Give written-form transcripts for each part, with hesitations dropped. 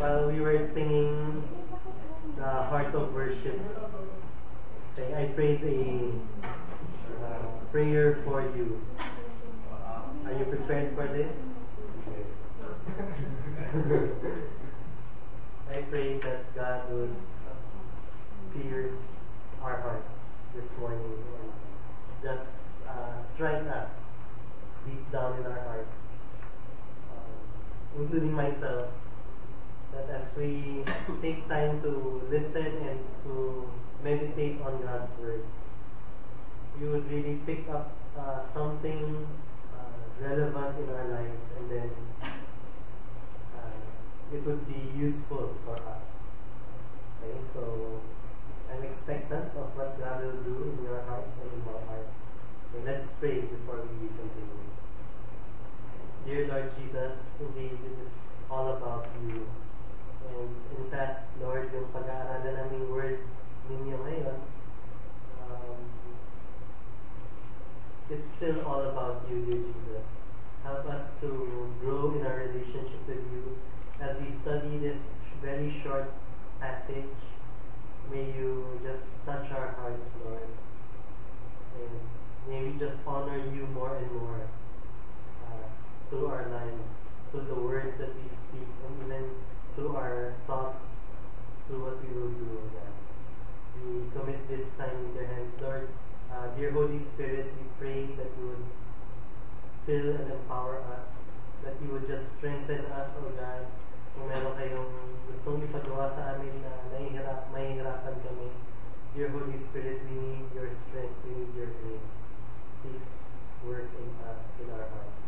while we were singing the Heart of Worship, I prayed a prayer for you. Are you prepared for this? I pray that God would pierce our hearts this morning and just strike us deep down in our hearts, including myself, that as we take time to listen and to meditate on God's Word, we would really pick up something relevant in our lives, and then it would be useful for us. Okay, so I'm expectant of what God will do in your heart and in my heart. Okay, let's pray before we continue. Dear Lord Jesus, indeed it is all about you. And in fact, Lord, yung pag-aaralan naming word ninyo ngayon, it's still all about you, dear Jesus. Help us to grow in our relationship with you as we study this very short passage. May you just touch our hearts, Lord. And may we just honor you more and more through our lives, through the words that we speak, and even through our thoughts, through what we will do. We commit this time in your hands, Lord. Dear Holy Spirit, we pray that you would fill and empower us, that you would just strengthen us, O God. Kung meron kayong gustong ipagawa sa amin na mahihirapan kami, dear Holy Spirit, we need your strength, we need your grace. Please work in our hearts.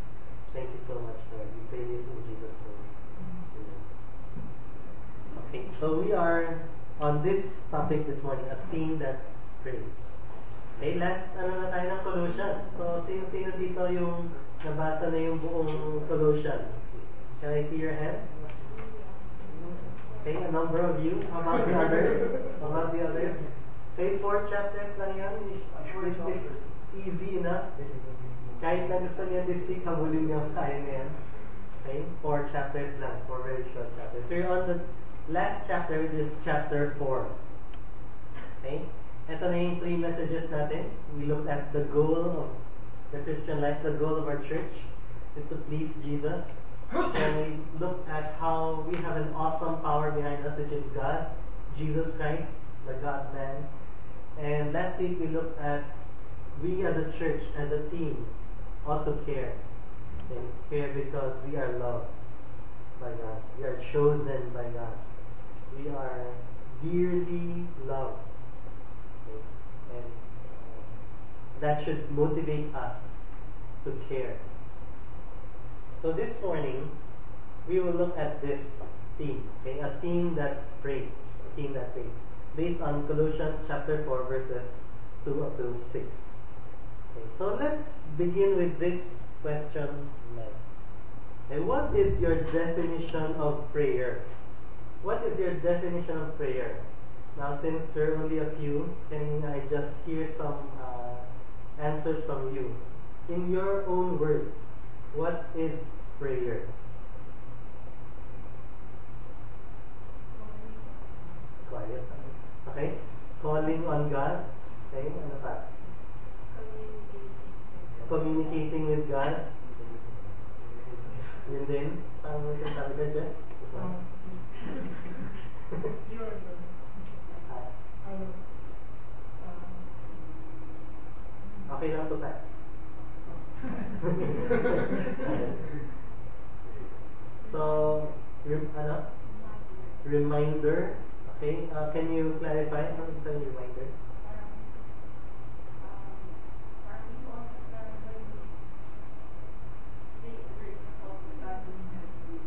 Thank you so much, Lord. We pray this in Jesus' name. Amen. Okay, so we are on this topic this morning, a theme that prays. Okay, last na tayo ng Colossians. So, sino-sino dito yung nabasa na yung buong Colossians? Can I see your hands? Okay, a number of you. How about the others? How about the others? Okay, 4 chapters lang yan. It's easy enough. Kahit na gusto niya this week, habulin niyo, kaya niya yan. Okay, 4 chapters lang. 4 very short chapters. So, you're on the last chapter, which is chapter 4. Okay? Ito na yung 3 messages natin. We looked at the goal of the Christian life. The goal of our church is to please Jesus. And we looked at how we have an awesome power behind us, which is God, Jesus Christ, the God-man. And last week we looked at we as a church, as a team, ought to care. Okay? Care because we are loved by God. We are chosen by God. We are dearly loved. Okay? And that should motivate us to care. So this morning, we will look at this theme. Okay? A theme that prays. A theme that prays. Based on Colossians chapter 4, verses 2 up to 6. Okay, so let's begin with this question. Okay, what is your definition of prayer? What is your definition of prayer? Now, since there are only a few, can I just hear some answers from you? In your own words, what is prayer? Quiet. Okay? Calling on God. Okay? Ano pa? Communicating with God. Yun din. Paano mo ito sabi ka dyan? Okay lang to pass. So, reminder. Okay, can you clarify? Ano ito yung reminder?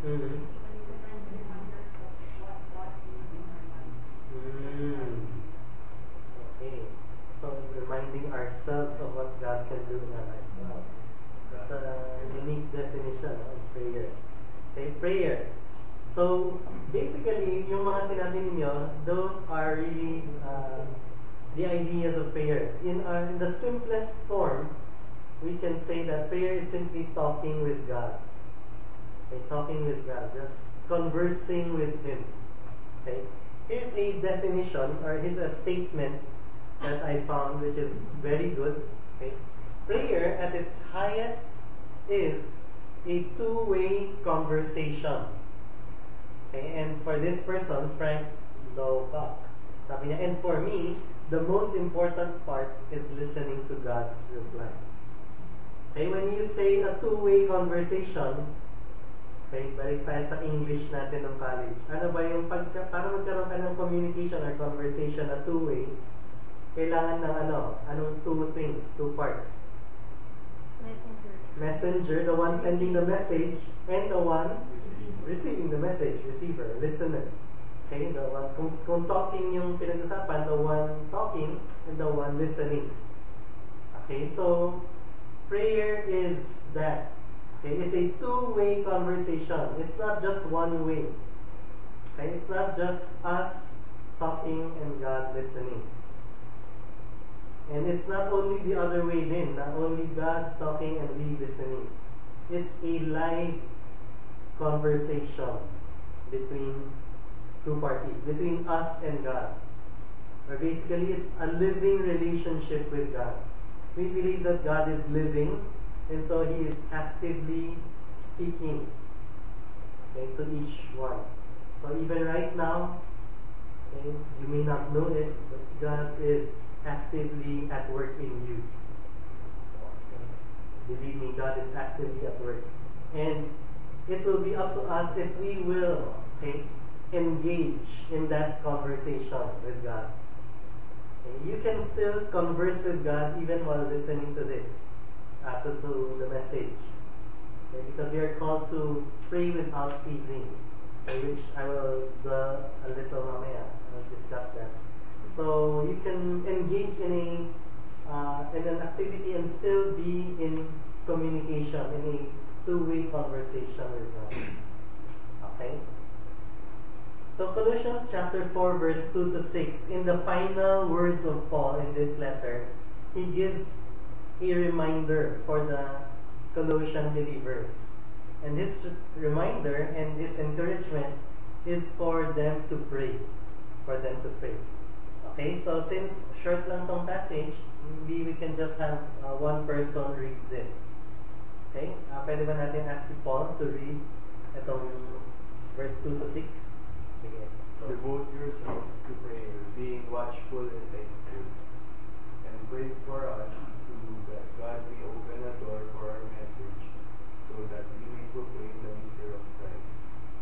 Mm-hmm. Okay, so reminding ourselves of what God can do in our life. Wow. That's a unique definition of prayer. Okay, prayer. So, basically, yung mga sinabi ninyo, those are really the ideas of prayer. In the simplest form, we can say that prayer is simply talking with God. Okay, talking with God, just conversing with Him. Okay? Here's a definition, or here's a statement that I found which is very good. Okay? Prayer at its highest is a two-way conversation. Okay? And for this person, Frank Lobach, sabi niya, and for me, the most important part is listening to God's replies. Okay, when you say a two-way conversation, okay, balik tayo sa English natin ng college. Ano ba yung para magkaroon ka ng communication or conversation na two-way, kailangan ng anong two things, two parts? Messenger, the one sending the message, and the one receiving the message, receiver, listener. Okay, the one, kung talking yung pinag-usapan, the one talking, and the one listening. Okay, so prayer is that. Okay, it's a two-way conversation. It's not just one way. Okay, it's not just us talking and God listening. And it's not only the other way then, not only God talking and we listening. It's a live conversation between two parties, between us and God. Or basically, it's a living relationship with God. We believe that God is living, and so He is actively speaking, okay, to each one. So even right now, okay, you may not know it, but God is actively at work in you. Okay. Believe me, God is actively at work. And it will be up to us if we will, okay, engage in that conversation with God. Okay. You can still converse with God even while listening to this, to the message. Okay. Because you are called to pray without ceasing, okay, which I will do a little mamaya. I will discuss that. So you can engage in an activity and still be in communication, in a two-way conversation with God. Okay? So Colossians chapter 4 verse 2 to 6, in the final words of Paul in this letter, he gives a reminder for the Colossian believers. And this reminder and this encouragement is for them to pray. For them to pray. Okay, so since short lang tong passage, maybe we can just have one person read this. Okay, pwede ba natin ask si Paul to read itong verse 2 to 6? Okay. Devote yourselves to prayer, being watchful and thankful, and pray for us too, that God may open a door for our message, so that we may proclaim the mystery of Christ,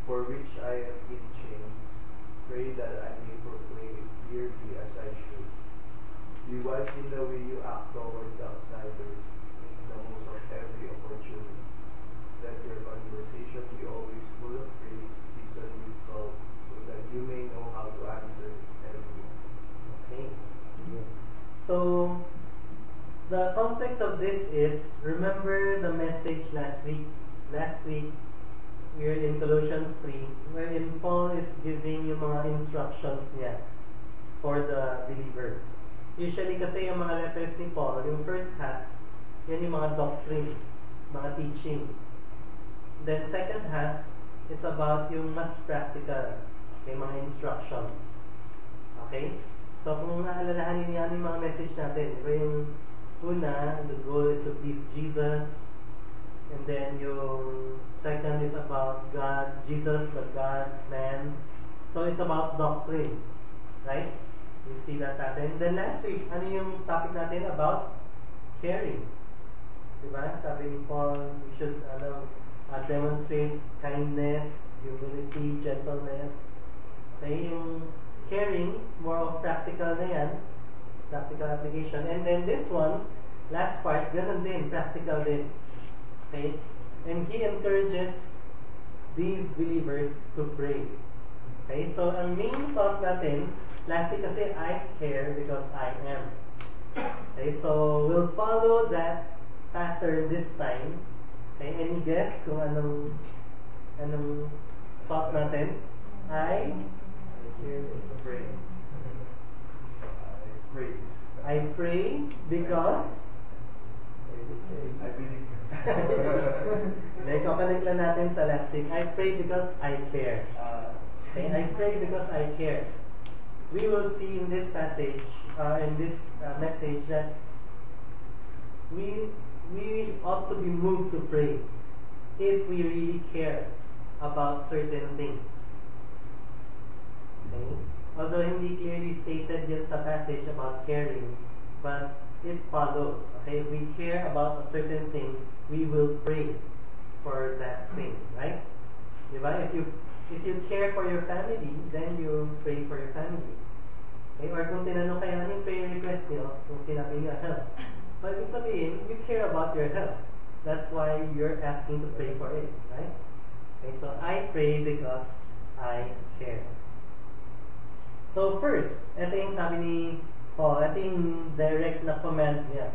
for which I am in chains. Pray that I may proclaim it clearly as I should. Be wise in the way you act towards outsiders, making the most of every opportunity. Let your conversation be always full of praise, seasoned with salt, so that you may know how to answer everyone. Okay. So, the context of this is, remember the message last week? Last week, we are in Colossians 3, wherein Paul is giving yung mga instructions niya for the believers. Usually kasi yung mga letters ni Paul, yung first half, yan yung mga doctrine, mga teaching. Then second half, it's about yung mas practical, yung mga instructions. Okay? So kung naalalahanin niyo yung mga message natin, diba yung una, the goal is to please Jesus. And then yung second is about God, Jesus, the God, man. So it's about doctrine. Right? You see that natin. Then last week, ano yung topic natin about caring? Diba? Sabi ni Paul, we should demonstrate kindness, humility, gentleness. Okay, yung caring, more of practical na yan. Practical application. And then this one, last part, ganun din, practical din. Okay? And he encourages these believers to pray. Okay? So, ang main thought natin, lastly kasi, I care because I am. Okay? So, we'll follow that pattern this time. Okay? Any guess kung anong thought natin? I Pray. I pray because I believe. Like, connect lang natin sa last week. I pray because I care. Okay, I pray because I care. We will see in this passage, in this message, that we ought to be moved to pray if we really care about certain things. Okay? Although hindi clearly stated yet sa passage about caring, but it follows. Okay, if we care about a certain thing, we will pray for that thing, right? Diba? If you care for your family, then you pray for your family. Okay? Or kung tinanong kayo, ano yung prayer request niyo? Kung sinabi niyo, health. So, ibig sabihin, you care about your health. That's why you're asking to pray for it, right? Okay, so I pray because I care. So first, ito yung sabi ni Paul, ito yung direct na command niya.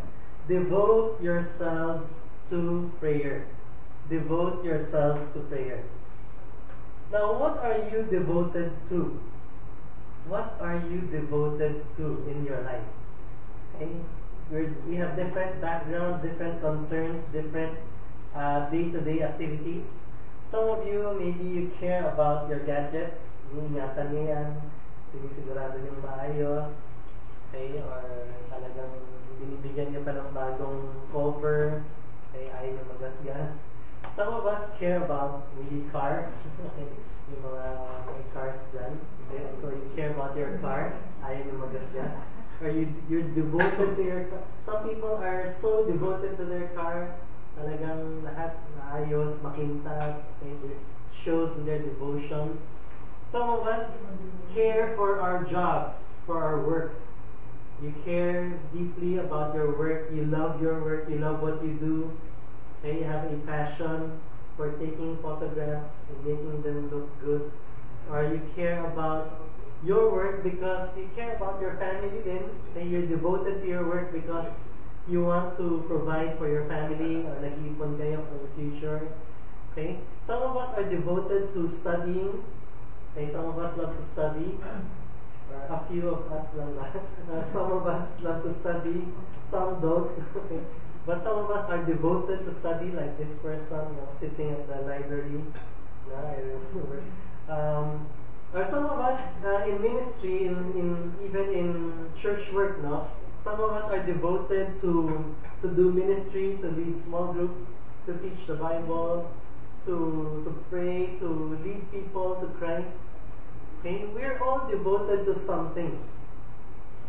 Devote yourselves to prayer. Devote yourselves to prayer. Now, what are you devoted to? What are you devoted to in your life? Okay? We have different backgrounds, different concerns, different day-to-day activities. Some of you, maybe you care about your gadgets. Iingatan niyo yan. Sinisigurado niyong maayos. Okay? Or talagang binibigyan niyo pa ng bagong cover. Okay? Ayaw niyo magasgas. Some of us care about maybe cars. Okay? Yung mga cars dyan. Okay? So you care about your car. Ayaw niyo magasgas. Or you're devoted to your car. Some people are so devoted to their car, talagang lahat maayos, makintab, okay? It shows in their devotion. Some of us care for our jobs, for our work. You care deeply about your work. You love your work. You love what you do. Okay? You have a passion for taking photographs and making them look good. Or you care about your work because you care about your family then. Okay? You're devoted to your work because you want to provide for your family or nag-iipon kayo for the future. Okay? Some of us are devoted to studying. Okay? Some of us love to study. A few of us lang. Some of us love to study. Some don't. Okay? But some of us are devoted to study, like this person, sitting at the library. I remember. Or some of us in ministry, even in church work, some of us are devoted to do ministry, to lead small groups, to teach the Bible, to pray, to lead people to Christ. Okay, we're all devoted to something.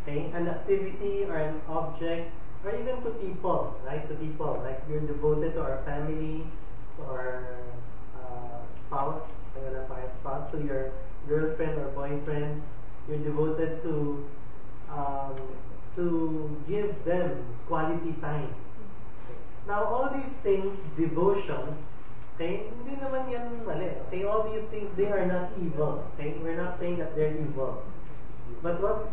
Okay, an activity or an object, or even to people, right? To people, like we're devoted to our family, to our spouse, to your girlfriend or boyfriend. You're devoted to give them quality time. Okay. Now, all these things, devotion, okay, hindi naman yan mali. Okay, all these things, they are not evil. Okay, we're not saying that they're evil. But what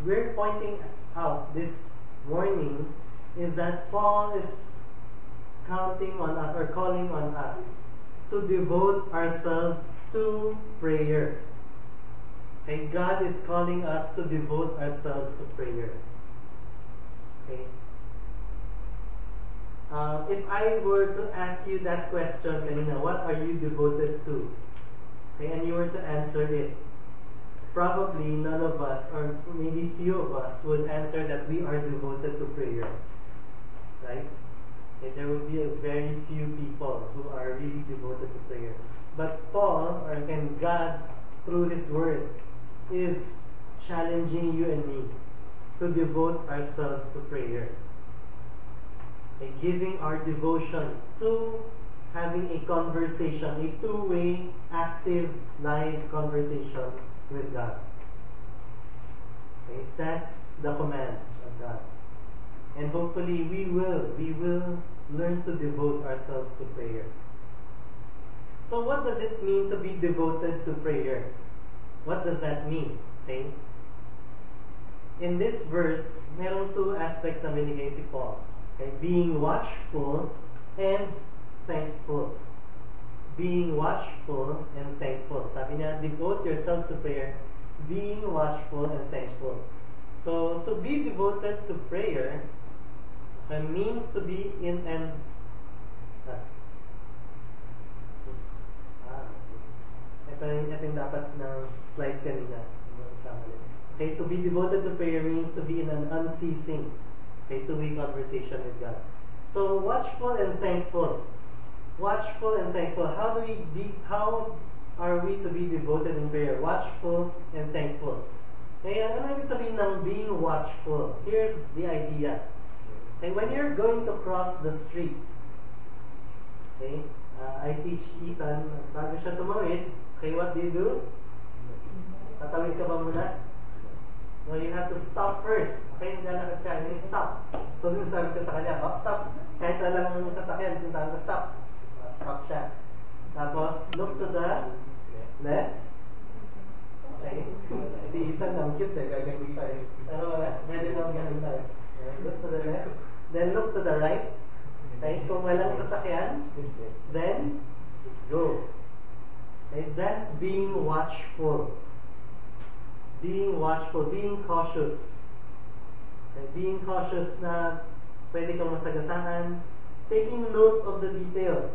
we're pointing out this morning is that Paul is counting on us or calling on us to devote ourselves to prayer. Okay, God is calling us to devote ourselves to prayer. Okay. If I were to ask you that question, kanina, what are you devoted to? Okay, and you were to answer it, probably none of us, or maybe few of us, would answer that we are devoted to prayer. Right? Okay, there will be a very few people who are really devoted to prayer. But Paul, or again God, through His Word, is challenging you and me to devote ourselves to prayer. Okay, giving our devotion to having a conversation, a two-way, active, live conversation with God. Okay, that's the command of God. And hopefully we will learn to devote ourselves to prayer. So what does it mean to be devoted to prayer? What does that mean? Okay? In this verse, meron two aspects na binigay si Paul. Okay? Being watchful and thankful. Being watchful and thankful. Sabi niya, devote yourselves to prayer, being watchful and thankful. So, to be devoted to prayer, means to be in an ito yung dapat na slide kanina. Okay, to be devoted to prayer means to be in an unceasing, okay, two-way conversation with God. So watchful and thankful. Watchful and thankful. How are we to be devoted in prayer? Watchful and thankful. Okay, ano ibig sabihin ng being watchful? Here's the idea. Okay, when you're going to cross the street, okay, I teach Ethan, bago siya tumawid, okay, what do you do? Tatawid ka ba muna? No, you have to stop first. Okay, naglalakad ka, and you stop. So, sinasabi ka sa kanya, stop. Kahit alam mo yung sasakyan, sinasabi ka, stop. Stop siya. Tapos, look to the left. Okay. Si Ethan, ang cute eh, gagawin tayo. Pero wala, pwede lang ganun tayo. Look to the left. Then look to the right. Okay, kung walang sasakyan, then go. Okay, that's being watchful. Being watchful, being cautious. Okay, being cautious na pwede kang masagasaan. Taking note of the details.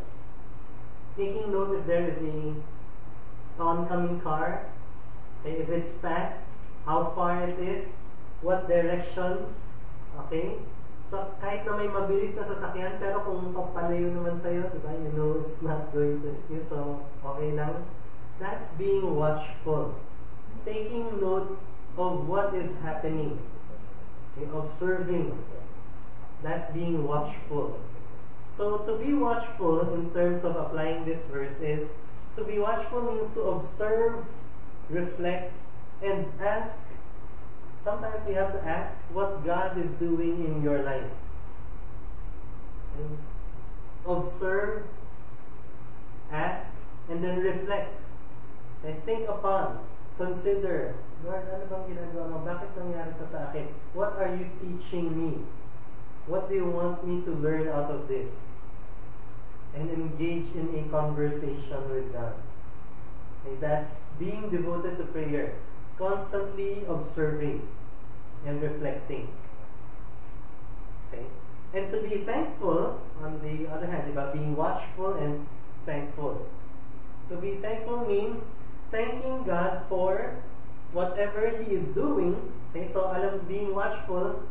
Taking note if there is a oncoming car. Okay, if it's fast, how far it is, what direction. Okay? So, kahit na may mabilis na sasakyan, pero kung papalayo naman sa'yo, diba, you know it's not going to hit you, so okay lang. That's being watchful. Taking note of what is happening. Okay, observing. That's being watchful. So, to be watchful, in terms of applying this verse, is to be watchful means to observe, reflect, and ask. Sometimes we have to ask what God is doing in your life. And observe, ask, and then reflect. And think upon, consider, Lord, ano bang ginagawa mo? Bakit nangyari ito sa akin? What are you teaching me? What do you want me to learn out of this? And engage in a conversation with God. Okay, that's being devoted to prayer. Constantly observing and reflecting. Okay? And to be thankful, on the other hand, about being watchful and thankful. To be thankful means thanking God for whatever He is doing. Okay, so alam, being watchful,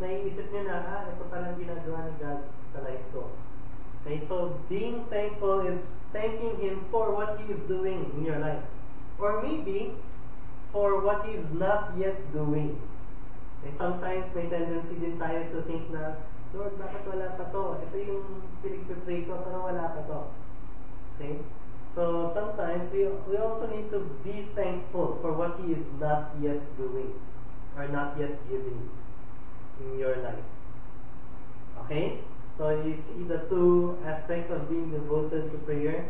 naiisip niyo na, ito palang ginagawa ni God sa life ko. Okay, so being thankful is thanking Him for what He is doing in your life. Or maybe, for what He's not yet doing. Okay, sometimes may tendency din tayo to think na, Lord, bakit wala pa to? Ito yung pinag-pray ko, pero wala pa to. Okay? So sometimes we also need to be thankful for what He is not yet doing or not yet giving in your life. Okay? So you see the two aspects of being devoted to prayer: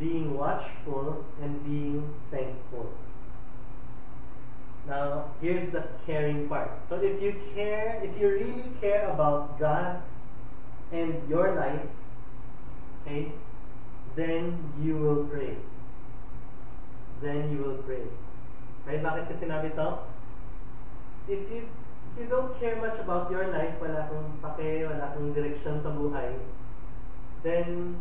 being watchful and being thankful. Now, here's the caring part. So if you really care about God and your life, okay, then you will pray. Then you will pray. Okay, bakit kasi sinabi to? If you don't care much about your life, wala kang pake, wala kang direction sa buhay, then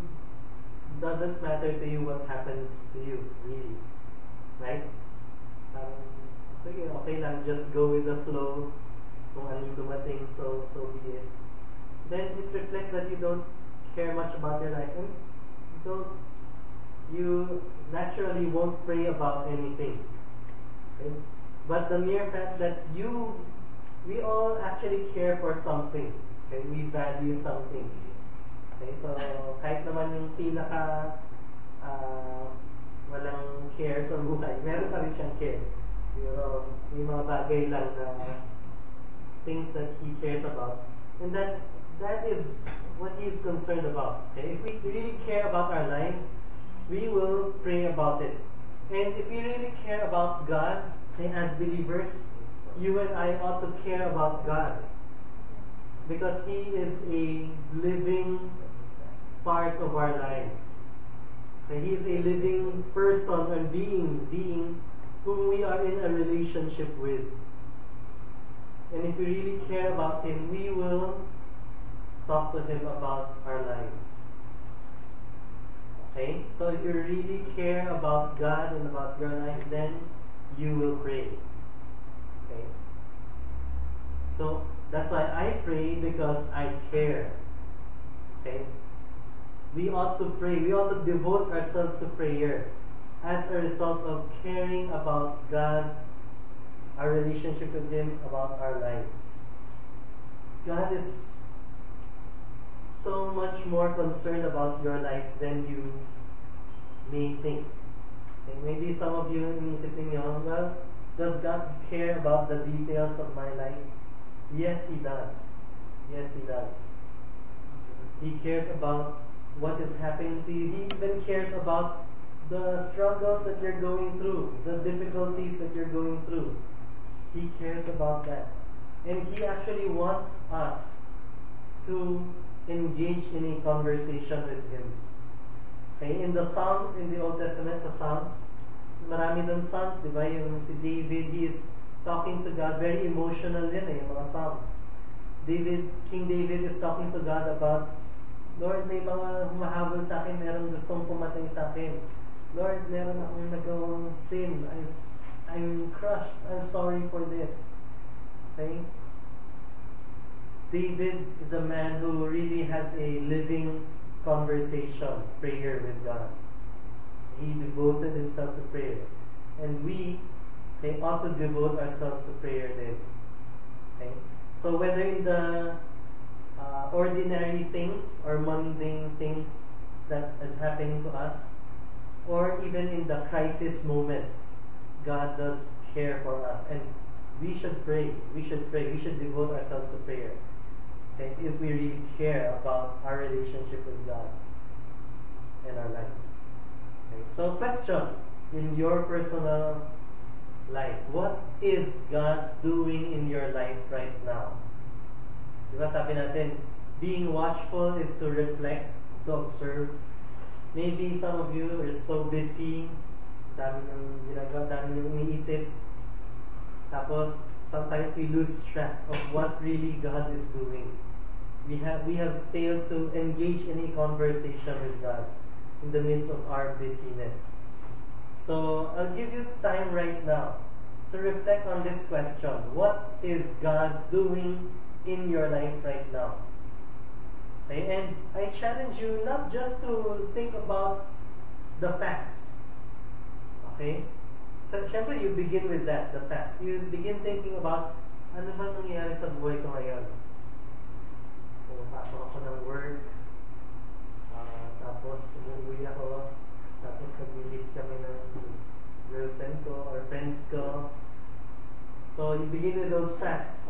doesn't matter to you what happens to you, really. Right? Sige, okay lang, just go with the flow. Kung anong dumating, so be it. Then it reflects that you don't care much about your life, and you naturally won't pray about anything. Okay? But the mere fact that we all actually care for something. Okay? We value something. Okay? So kahit naman yung pinaka walang care sa buhay, meron pa rin siyang care. Pero may mga bagay lang na things that He cares about. And that is what He is concerned about. Okay? If we really care about our lives, we will pray about it. And if we really care about God, okay, as believers, you and I ought to care about God. Because He is a living part of our lives. Okay? He is a living person or being whom we are in a relationship with. And if we really care about Him, we will talk to Him about our lives. Okay? So if you really care about God and about your life, then you will pray. Okay? So that's why I pray, because I care. Okay? We ought to pray. We ought to devote ourselves to prayer as a result of caring about God, our relationship with Him, about our lives. God is so much more concerned about your life than you may think. And maybe some of you inisip ninyo, well, does God care about the details of my life? Yes, He does. Yes, He does. He cares about what is happening to you. He even cares about the struggles that you're going through, the difficulties that you're going through. He cares about that. And He actually wants us to engage in a conversation with Him. Okay? In the Psalms, in the Old Testament, sa Psalms, marami dun Psalms, di ba? Yung si David, he is talking to God. Very emotional yun yung mga Psalms. King David is talking to God about, Lord, may mga humahabol sa akin, meron gustong pumatay sa akin. Lord, meron akong nagawang sin. I'm crushed. I'm sorry for this. Okay? David is a man who really has a living conversation, prayer with God. He devoted himself to prayer. And we ought to devote ourselves to prayer then. Okay? So whether in the ordinary things or mundane things that is happening to us, or even in the crisis moments, God does care for us. And we should pray. We should pray. We should devote ourselves to prayer. Okay? If we really care about our relationship with God and our lives. Okay? So question, in your personal life, what is God doing in your life right now? Diba sabi natin, being watchful is to reflect, to observe. Maybe some of you are so busy, dami ng ginagawa, dami ng iniisip. Tapos, sometimes we lose track of what really God is doing. We have failed to engage in a conversation with God in the midst of our busyness. So, I'll give you time right now to reflect on this question. What is God doing in your life right now? Okay? And I challenge you not just to think about the facts. Okay? So, syempre, you begin with that, the facts. You begin thinking about, ano ba nangyayari sa buhay ko ngayon? Pumapasok ako ng work, tapos umuwi ako, tapos nag-meet kami ng girlfriend ko or friends ko. So, you begin with those facts.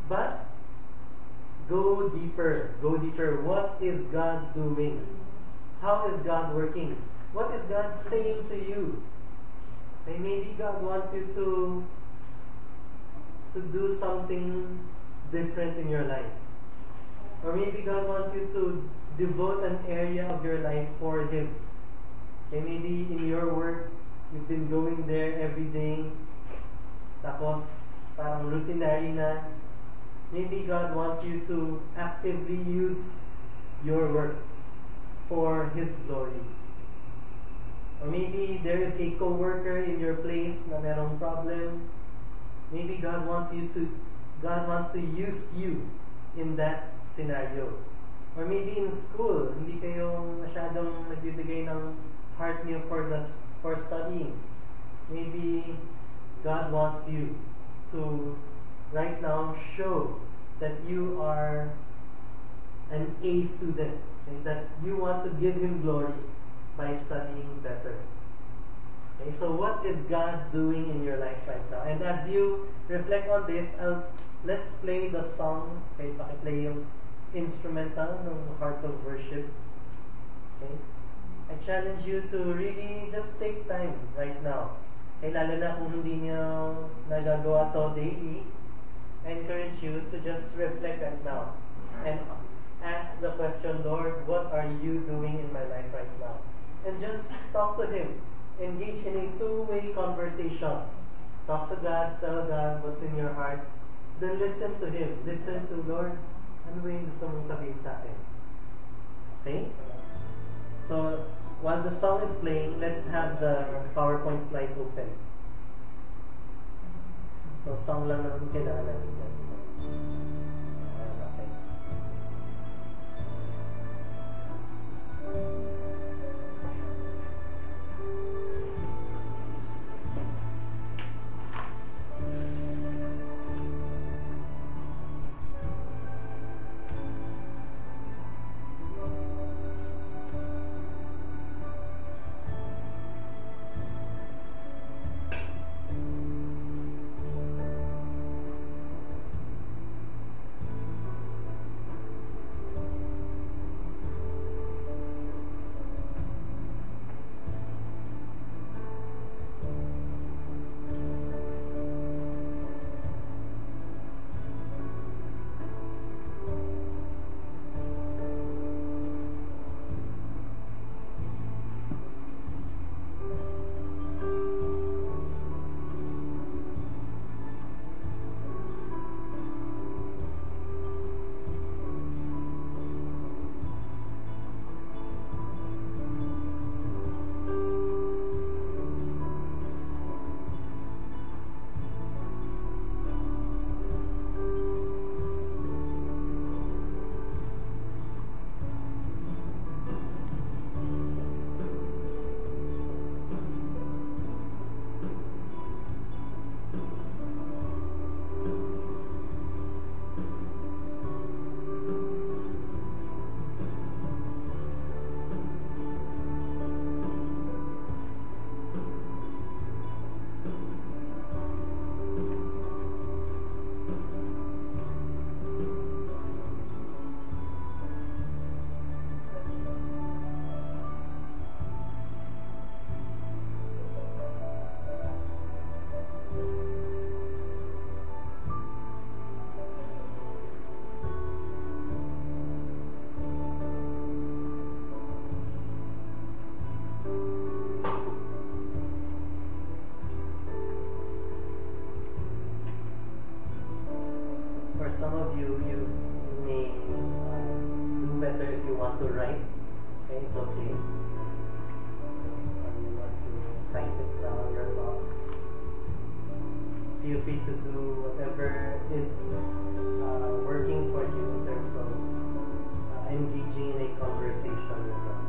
But, go deeper. Go deeper. What is God doing? How is God working? What is God saying to you? And maybe God wants you to do something different in your life. Or maybe God wants you to devote an area of your life for Him. Okay, maybe in your work, you've been going there every day. Tapos, parang routinary na. Maybe God wants you to actively use your work for His glory. Or maybe there is a co-worker in your place na merong problem. Maybe God wants to use you in that scenario. Or maybe in school, hindi kayo masyadong nagbibigay ng heart niyo for studying. Maybe God wants you to right now show that you are an A student and that you want to give Him glory by studying better. Okay, so what is God doing in your life right now? And as you reflect on this, let's play the song. Okay, pakiplay yung instrumental ng Heart of Worship. Okay? I challenge you to really just take time right now. Okay, lalo na kung hindi niyo nagagawa to daily, I encourage you to just reflect right now and ask the question, Lord, what are you doing in my life right now? And just talk to Him. Engage in a two-way conversation. Talk to God, tell God what's in your heart. Then listen to Him. Listen to, Lord, Ano ba yung gusto mong sabihin sa akin? Okay? So, while the song is playing, let's have the PowerPoint slide open. So, song lang naman kailangan natin dyan. Okay. For some of you, you may do better if you want to write. Okay, it's okay. Or you want to type it down your thoughts. Feel free to do whatever is working for you in terms of engaging in a conversation with God.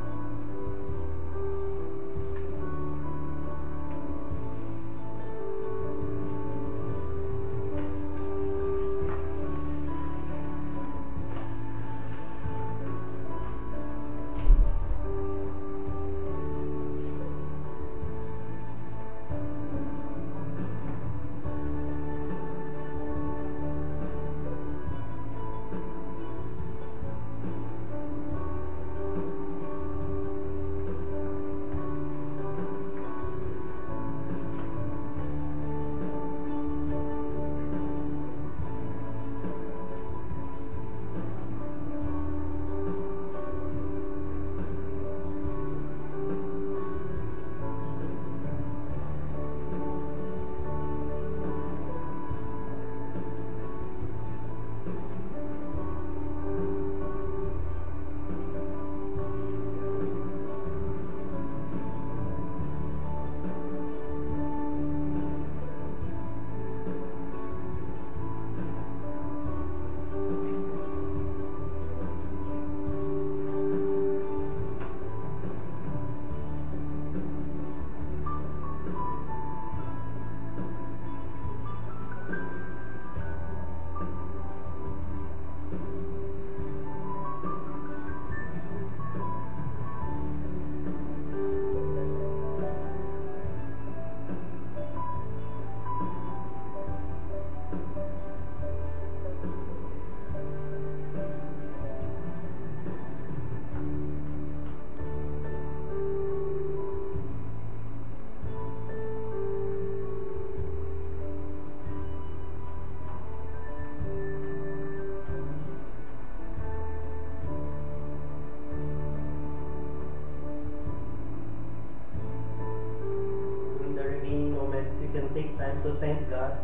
take time to thank God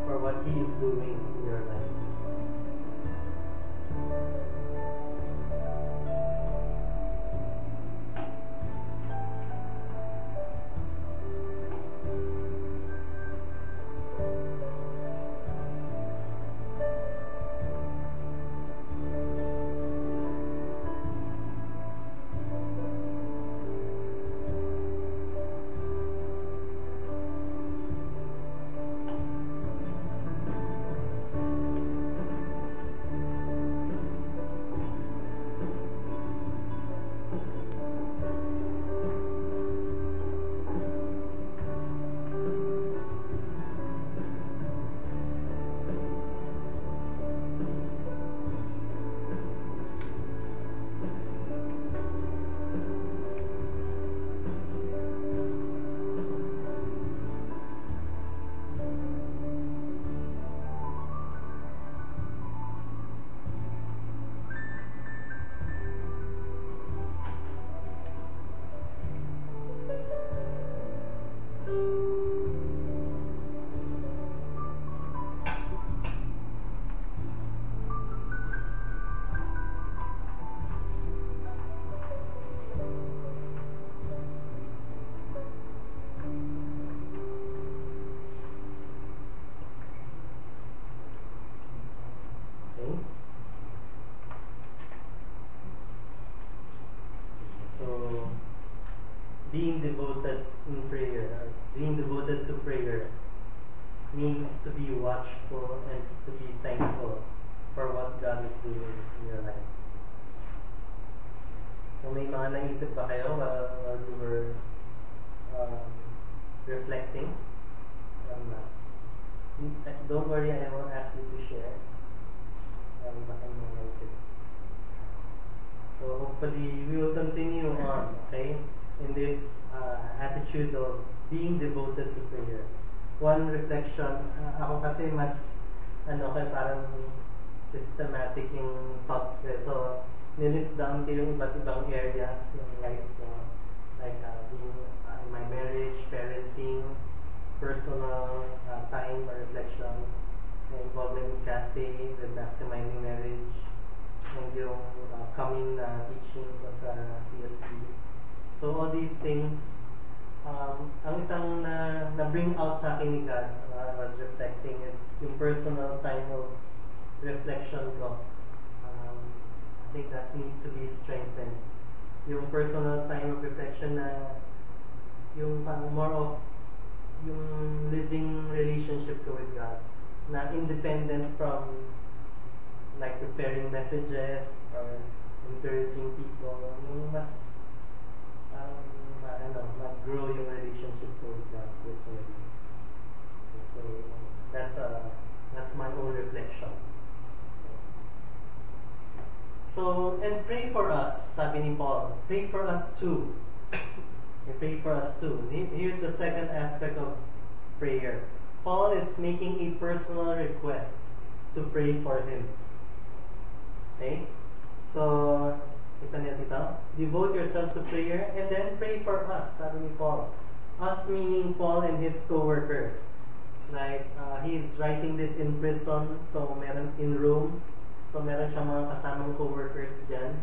for what He is doing in your life. Okay? So, being devoted in prayer, or being devoted to prayer, means to be watchful and to be thankful for what God is doing in your life. So may mga naisip ba kayo while you were reflecting? Don't worry, I won't ask you to share. Baka may mga naisip. So hopefully we will continue on, okay, in this attitude of being devoted to prayer. One reflection, ako kasi mas parang systematic yung thoughts ko. So nilist down ko yung iba't ibang areas ng life ko, like being in my marriage, parenting, personal time or reflection, involvement in cafe, with maximizing marriage, and yung coming teaching ko sa CSB. So all these things, ang isang na-bring out sa akin ni God I was reflecting is yung personal time of reflection ko. I think that needs to be strengthened. Yung personal time of reflection na yung more of yung living relationship ko with God, na independent from like preparing messages or encouraging people, yung mas mag-grow yung relationship ko with God personally. So that's my own reflection. So, and pray for us, sabi ni Paul. Pray for us too. Pray for us too. Here's the second aspect of prayer. Paul is making a personal request to pray for him. Okay? So, kita niya dito. Devote yourselves to prayer and then pray for us, sabi ni Paul. Us meaning Paul and his co-workers. Like, he's writing this in prison, so meron in Rome. So meron siyang mga kasamang co-workers dyan.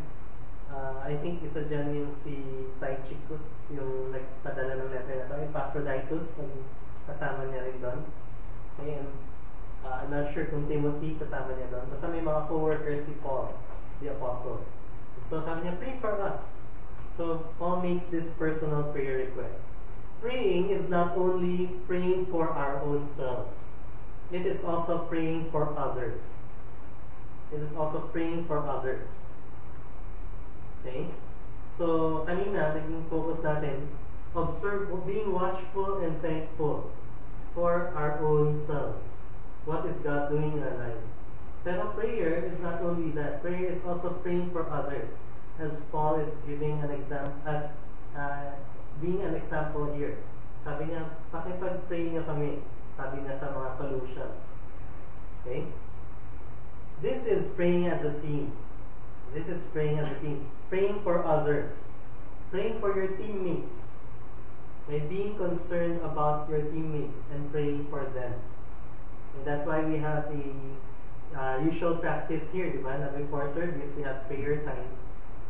I think isa dyan yung si Tychicus, yung nagpadala ng letter na ito. Epaphroditus, kasama niya rin doon. Okay, and I'm not sure kung Timothy kasama niya doon. Basta may mga co-workers si Paul, the apostle. So sabi niya, pray for us. So Paul makes this personal prayer request. Praying is not only praying for our own selves. It is also praying for others. It is also praying for others. Okay? So, kanina, naging focus natin, observe, being watchful and thankful for our own selves. What is God doing in our lives? Pero prayer is not only that. Prayer is also praying for others. As Paul is giving an example, as being an example here. Sabi niya, pakipag-pray niyo kami. Sabi niya sa mga Colossians. Okay? This is praying as a team. This is praying as a team. Praying for others. Praying for your teammates. Okay? Being concerned about your teammates and praying for them. And that's why we have a usual practice here, di ba? Na before service, we have prayer time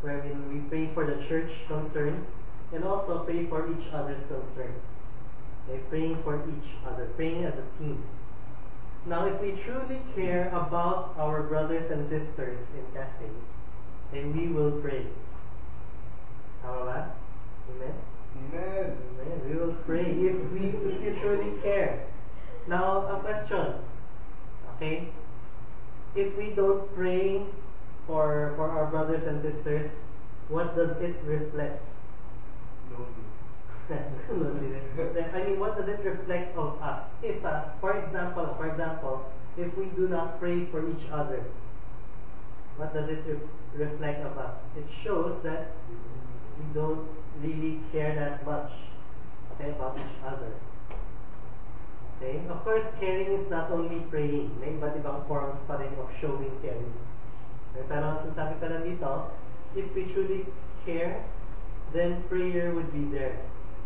wherein we pray for the church concerns and also pray for each other's concerns. Okay, praying for each other, praying as a team. Now, if we truly care about our brothers and sisters in Cathay, then we will pray. Tama ba? Amen? Amen. Amen. We will pray if you truly care. Now, a question. Okay? If we don't pray for our brothers and sisters, what does it reflect? Loneliness. I mean, what does it reflect of us? If, for example, if we do not pray for each other, what does it reflect of us? It shows that we don't really care that much, okay, about each other. Okay? Of course, caring is not only praying. May iba't ibang forms pa rin of showing caring. Okay? Pero sasabi ka lang dito, if we truly care, then prayer would be there.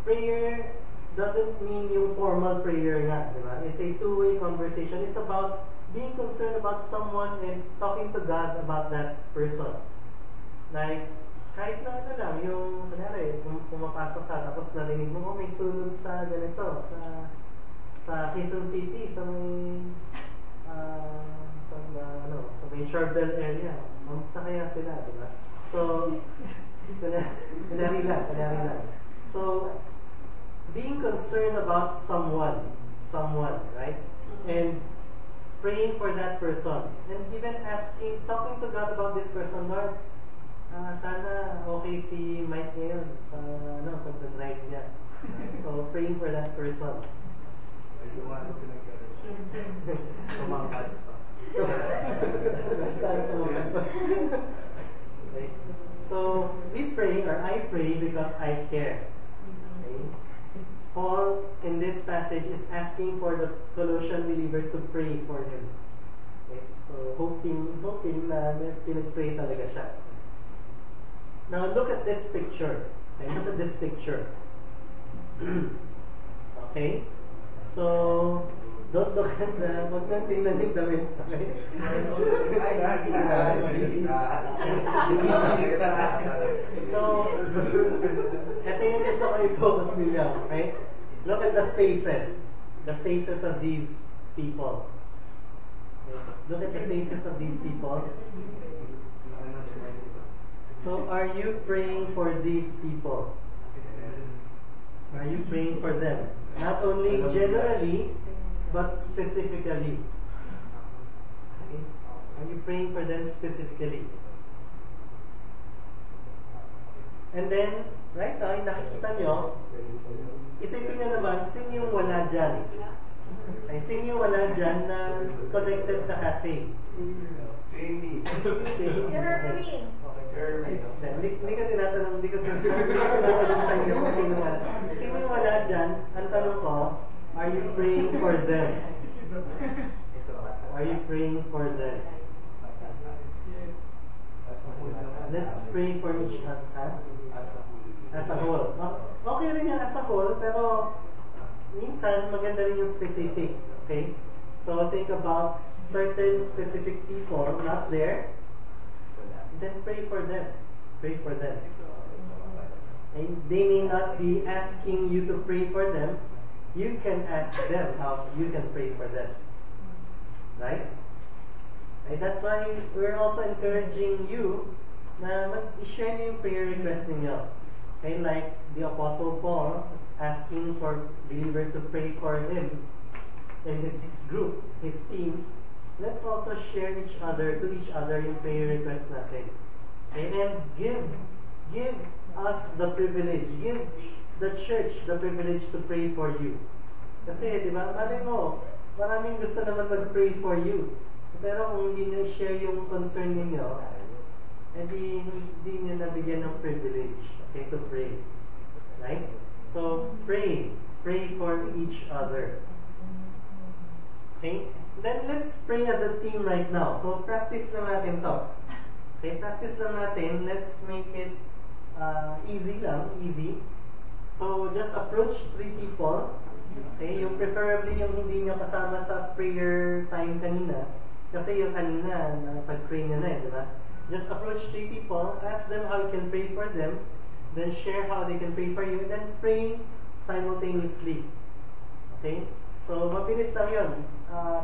Prayer doesn't mean yung formal prayer nga, di ba? It's a two-way conversation. It's about being concerned about someone and talking to God about that person. Like, kahit na ano lang, yung, kunyari, kung pumapasok ka, tapos narinig mo, oh, may sunog sa ganito, sa Quezon City, sa may, sa may Charbel area. Mamusta kaya sila, di ba? So, kunyari lang. So, being concerned about someone, right? And praying for that person. And even talking to God about this person, Lord, sana okay si Mike ngayon sa pag-drive niya. So, praying for that person. Tumangkad pa. Okay. So, we pray, or I pray because I care. Okay? Paul, in this passage, is asking for the Colossian believers to pray for him. Okay? So, hoping na pinag-pray talaga siya. Now, look at this picture. Okay? Look at this picture. Okay? So, don't look at wag nang tingnan yung damit. Okay? So, ito yung gusto ko i-focus ninyo. Okay? Look at the faces. The faces of these people. Okay? Look at the faces of these people. So, are you praying for these people? Are you praying for them? Not only generally, but specifically. Okay? Are you praying for them specifically? And then, right now, nakikita nyo, isipin nyo naman, sino yung wala dyan? Ay, sino yung wala dyan na connected sa cafe? Jamie. Jeremy. Hindi ka tinatanong sa inyo kung sino wala. Sino yung wala dyan? Ang tanong ko, are you praying for them? Are you praying for them? Let's pray for each other. As a whole. Okay rin yan as a whole, pero minsan maganda rin yung specific. Okay? So think about certain specific people not there, then pray for them. Pray for them. And they may not be asking you to pray for them. You can ask them how you can pray for them. Right? And that's why we're also encouraging you na mag-share niyo yung prayer request ninyo. Okay, like the Apostle Paul asking for believers to pray for him in his group, his team. Let's also share to each other yung prayer request natin. Okay, and give us the privilege, give the church the privilege to pray for you. Kasi, di ba, malay mo, maraming gusto naman mag-pray for you. Pero kung hindi nyo share yung concern ninyo, hindi nyo nabigyan ng privilege, okay, to pray. Right? So, pray for each other. Okay? Then, let's pray as a team right now. So, practice lang natin to. Okay, practice lang natin. Let's make it easy. So, just approach 3 people. Okay, yung preferably yung hindi nyo kasama sa prayer time kanina. Kasi yung kanina, pag-pray nyo na di ba? Just approach 3 people, ask them how you can pray for them, then share how they can pray for you, and then pray simultaneously. Okay? So, mabilis lang yun.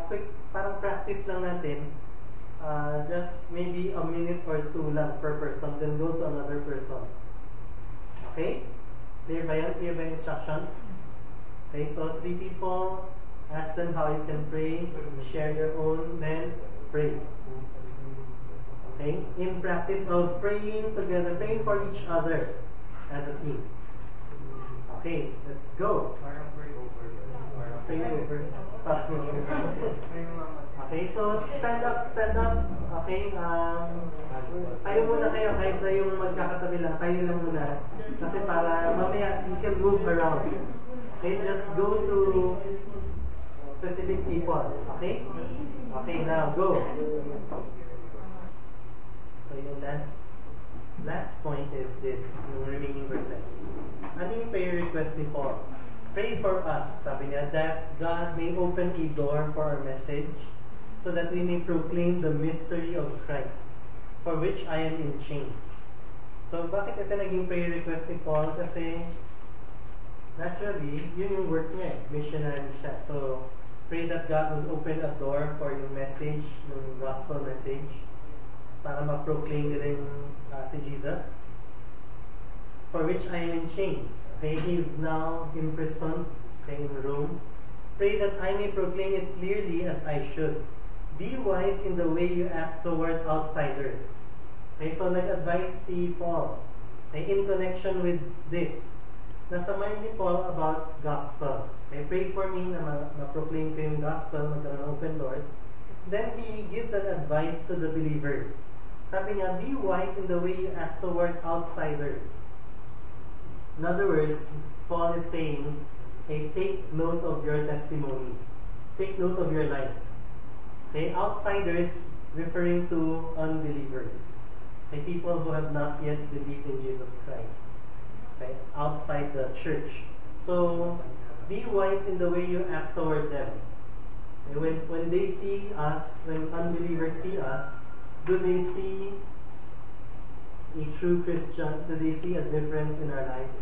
Quick, parang practice lang natin. Just maybe a minute or 2 lang per person, then go to another person. Okay? Clear ba yan? Clear ba yung instruction? Okay, so 3 people, ask them how you can pray, share your own, then pray. Okay? In practice of praying together, praying for each other as a team. Okay, let's go. Parang pray over. Pray over. Okay, so stand up. Okay, tayo muna kayo kahit na yung magkakatabi lang, tayo lang muna. Kasi para mamaya you can move around. Okay, just go to specific people. Okay? Okay, now go. So yung last point is this, yung remaining verses. Ano yung prayer request ni Paul? Pray for us, sabi niya, that God may open a door for our message so that we may proclaim the mystery of Christ, for which I am in chains. So bakit ito naging prayer request ni Paul? Kasi naturally, yun yung work niya, missionary siya. So pray that God will open a door for yung message, yung gospel message, para ma-proclaim nila yung si Jesus, for which I am in chains. Okay, he is now imprisoned, okay, in Rome. Pray that I may proclaim it clearly as I should. Be wise in the way you act toward outsiders. Okay, so nag-advise si Paul, okay, in connection with this. Nasa mind ni Paul about gospel. Okay, pray for me na ma-proclaim ko yung gospel, magkaroon ng open doors. Then he gives an advice to the believers. Sabi niya, be wise in the way you act toward outsiders. In other words, Paul is saying, hey, take note of your testimony. Take note of your life. Okay, outsiders referring to unbelievers. Okay, people who have not yet believed in Jesus Christ. Okay, outside the church. So, be wise in the way you act toward them. Okay, when they see us, when unbelievers see us, do they see a true Christian? Do they see a difference in our lives?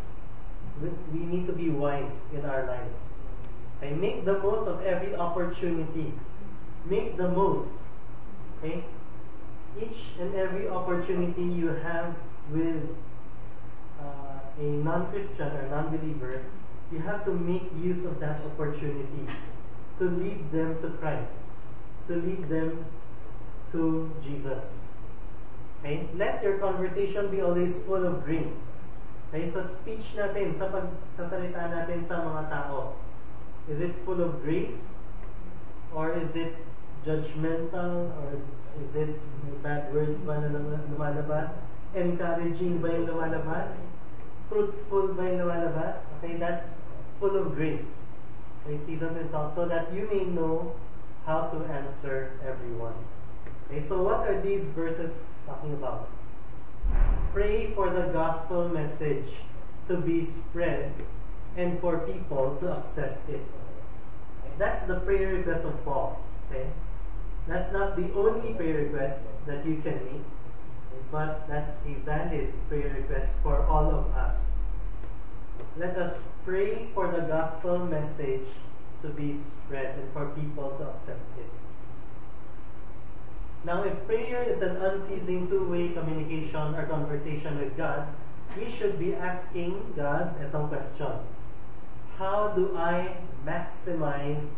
We need to be wise in our lives. Okay? Make the most of every opportunity. Make the most. Okay? Each and every opportunity you have with a non-Christian or non-believer, you have to make use of that opportunity to lead them to Christ, to lead them to Jesus. Okay? Let your conversation be always full of grace. Okay? Sa speech natin, sa pagsasalita natin sa mga tao, is it full of grace? Or is it judgmental? Or is it bad words ba na lumalabas? Encouraging ba yung lumalabas? Truthful ba yung lumalabas? Okay, that's full of grace. Okay, seasoned and salt, so that you may know how to answer everyone. Okay, so what are these verses talking about? Pray for the gospel message to be spread and for people to accept it. Okay, that's the prayer request of Paul. Okay, that's not the only prayer request that you can make, but that's a valid prayer request for all of us. Let us pray for the gospel message to be spread and for people to accept it. Now, if prayer is an unceasing two-way communication or conversation with God, we should be asking God itong question. How do I maximize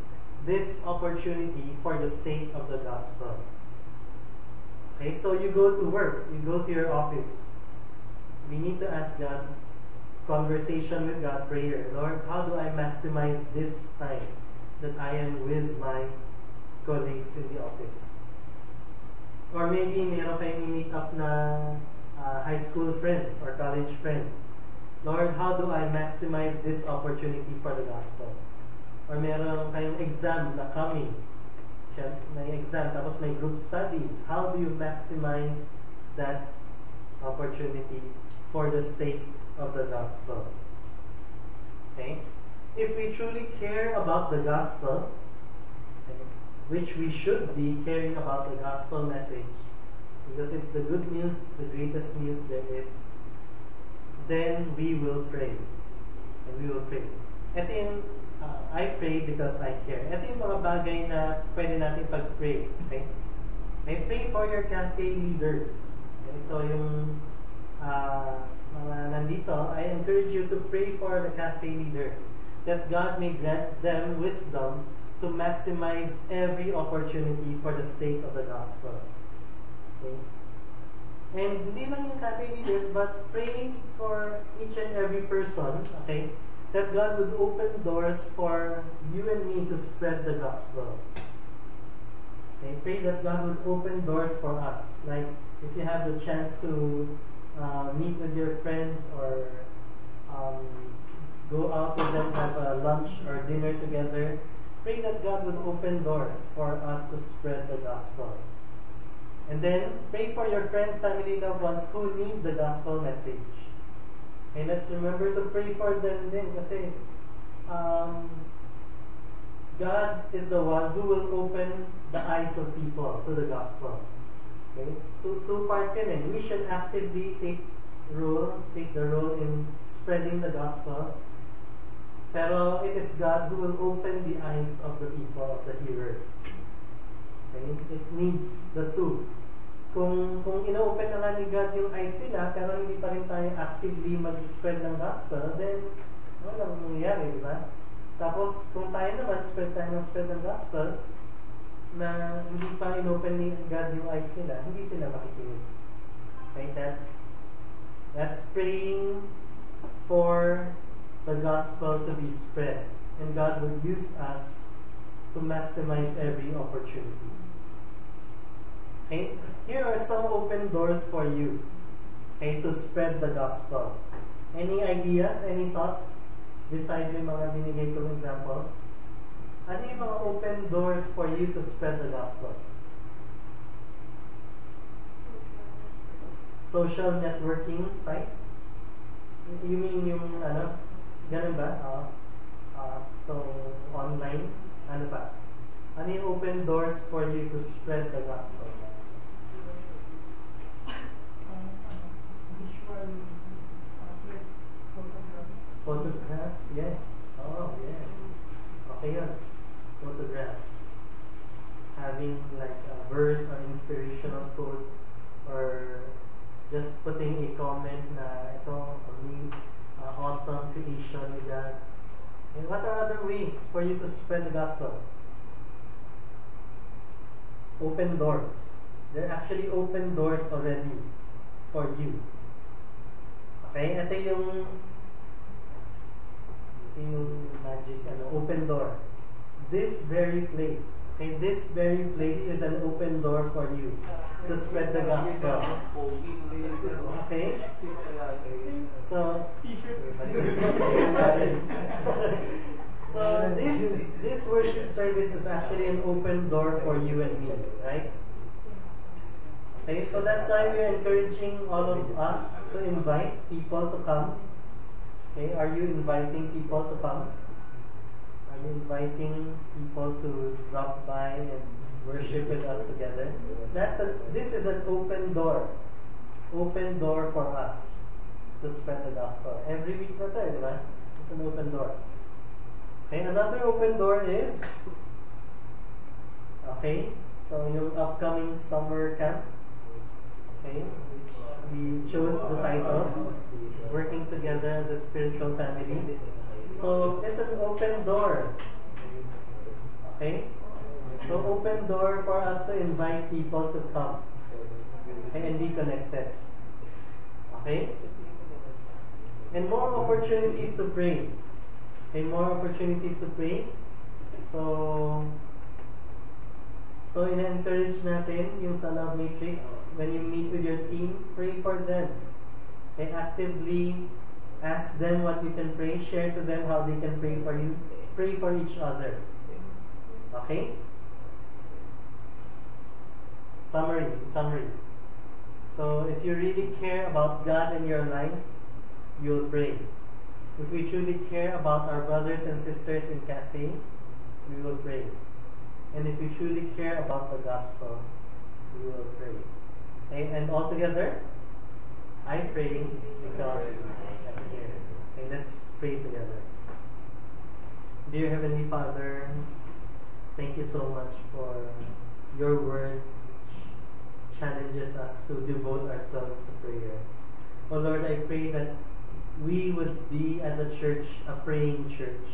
this opportunity for the sake of the gospel? Okay, so you go to work, you go to your office. We need to ask God, conversation with God, prayer. Lord, how do I maximize this time that I am with my colleagues in the office? Or maybe meron kayong meet up na high school friends or college friends. Lord, how do I maximize this opportunity for the gospel? Or meron kayong exam na coming. May exam, tapos may group study. How do you maximize that opportunity for the sake of the gospel? Okay? If we truly care about the gospel, which we should be caring about the gospel message, because it's the good news, it's the greatest news there is, then we will pray. And we will pray. Ito yung, I pray because I care. Ito yung mga bagay na pwede natin pag-pray. Okay? I pray for your cafe leaders. Okay? So yung mga nandito, I encourage you to pray for the cafe leaders, that God may grant them wisdom to maximize every opportunity for the sake of the gospel. Okay? And hindi lang yung cafe leaders, but pray for each and every person, okay, that God would open doors for you and me to spread the gospel. Okay, pray that God would open doors for us. Like, if you have the chance to meet with your friends or go out with them, have a lunch or dinner together, pray that God would open doors for us to spread the gospel. And then, pray for your friends, family, loved ones who need the gospel message. And let's remember to pray for them din kasi God is the one who will open the eyes of people to the gospel. Okay? Two parts in it. We should actively take the role in spreading the gospel. Pero it is God who will open the eyes of the people, of the hearers. Okay? It needs the two. Kung ino-open na nga ni God yung eyes nila, pero hindi pa rin tayo actively mag-spread ng gospel, then walang mangyayari, di ba? Tapos, kung tayo naman, spread ng gospel, na hindi pa inopen ni God yung eyes nila, hindi sila makikinig. Okay? That's praying for the gospel to be spread. And God will use us to maximize every opportunity. Okay? Here are some open doors for you, okay, to spread the gospel. Any ideas, any thoughts besides yung mga binigay kong example? Ano yung mga open doors for you to spread the gospel? Social networking site? You mean yung ano? Ganun ba? So, online? Ano ba? Ano yung open doors for you to spread the gospel? Photographs, yes. Oh, yes. Okay yun. Photographs. Having like a verse or inspirational quote, or just putting a comment na ito, awesome creation with that. And what are other ways for you to spread the gospel? Open doors. There are actually open doors already for you. Okay? Ito yung magic, open door. This very place. Okay? This very place is an open door for you to spread the gospel. Okay? So, this worship service is actually an open door for you and me, right? Okay, so that's why we're encouraging all of us to invite people to come. Okay, are you inviting people to come? Are you inviting people to drop by and worship with us together? This is an open door for us to spread the gospel. Every week na tayo, di ba? It's an open door. Okay, another open door is, okay, so yung upcoming summer camp. Okay, we chose the title, Working Together as a Spiritual Family. So, it's an open door. Okay? So, open door for us to invite people to come, okay, and be connected. Okay? And more opportunities to pray. Okay, more opportunities to pray. So in-encourage natin yung sa Love Matrix, when you meet with your team, pray for them. Okay, actively ask them what you can pray, share to them how they can pray for you, pray for each other. Okay? Summary. So if you really care about God in your life, you'll pray. If we truly care about our brothers and sisters in Cafe, we will pray. And if we truly care about the gospel, we will pray. Okay? And all together, I pray because I'm here. Okay, let's pray together. Dear Heavenly Father, thank you so much for your word which challenges us to devote ourselves to prayer. Oh Lord, I pray that we would be as a church, a praying church,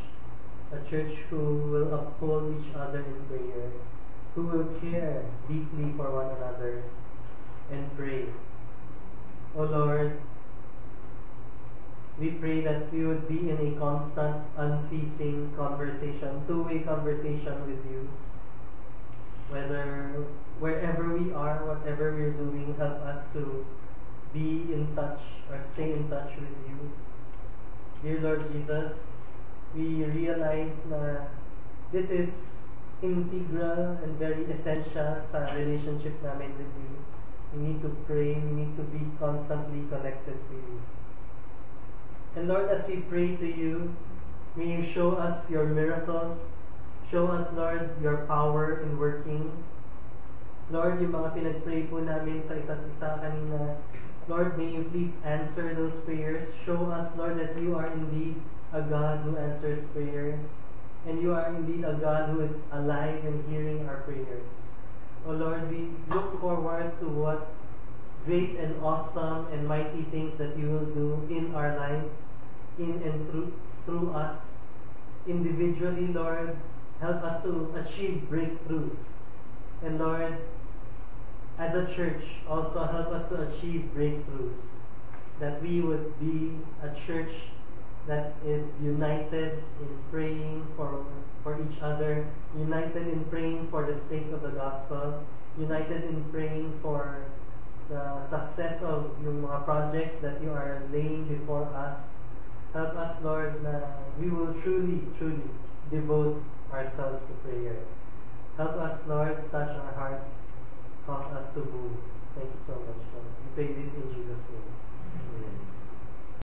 a church who will uphold each other in prayer, who will care deeply for one another and pray. Oh Lord, we pray that we would be in a constant, unceasing conversation, two-way conversation with you. Wherever we are, whatever we're doing, help us to be in touch or stay in touch with you. Dear Lord Jesus, we realize na this is integral and very essential sa relationship namin with you. We need to pray, we need to be constantly connected to you. And Lord, as we pray to you, may you show us your miracles. Show us, Lord, your power in working. Lord, yung mga pinag-pray po namin sa isa't isa kanina, Lord, may you please answer those prayers. Show us, Lord, that you are indeed a God who answers prayers. And you are indeed a God who is alive and hearing our prayers. Oh Lord, we look forward to what great and awesome and mighty things that you will do in our lives, in and through us. Individually, Lord, help us to achieve breakthroughs. And Lord, as a church, also help us to achieve breakthroughs. That we would be a church that is united in praying for each other, united in praying for the sake of the gospel, united in praying for the success of yung mga projects that you are laying before us. Help us, Lord, na we will truly, truly devote ourselves to prayer. Help us, Lord, touch our hearts, cause us to move. Thank you so much, Lord. We pray this in Jesus' name.